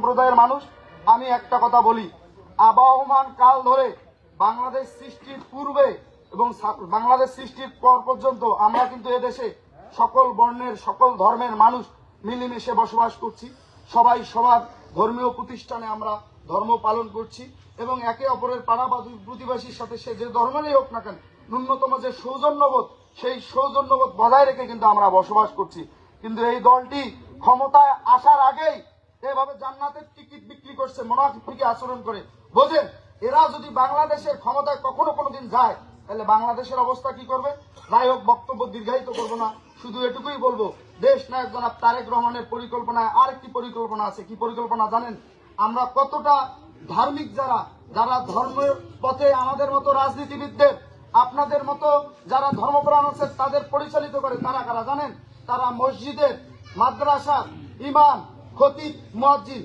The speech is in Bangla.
সম্প্রদায়ের মানুষ। আমি একটা কথা বলি, আবহমান কাল ধরে বাংলাদেশ সৃষ্টির পূর্বে এবং বাংলাদেশ সৃষ্টির পর পর্যন্ত আমরা কিন্তু এদেশে সকল বর্ণের সকল ধর্মের মানুষ মিলেমিশে বসবাস করছি। সবাই সবার ধর্মীয় প্রতিষ্ঠানে আমরা ধর্ম পালন করছি এবং একে অপরের পাড়া প্রতিবেশীর সাথে সে যে ধর্মেরই হোক না কেন ন্যূনতম যে সৌজন্যবোধ, সেই সৌজন্যবোধ বজায় রেখে কিন্তু আমরা বসবাস করছি। কিন্তু এই দলটি ক্ষমতায় আসার আগেই এভাবে জান্নাতের টিকিট বিক্রি করছে মুনাফিকি আচরণ করে। বোঝেন, এরা যদি বাংলাদেশের ক্ষমতায় কখনো কোনোদিন যায় তাহলে বাংলাদেশের অবস্থা কি করবে। যাই হোক, বক্তব্য দীর্ঘায়িত করবো না, শুধু এটুকুই বলবো, দেশ নায়ক জনাব তারেক রহমানের পরিকল্পনায় আরেকটি পরিকল্পনা আছে। কি পরিকল্পনা জানেন? আমরা কতটা ধার্মিক যারা যারা ধর্মের পথে আমাদের মতো রাজনীতিবিদদের, আপনাদের মতো যারা ধর্মপ্রাণ আছে তাদের পরিচালিত করে, তারা কারা জানেন? তারা মসজিদের, মাদ্রাসার ইমাম, খতিব, মুয়াজ্জিন।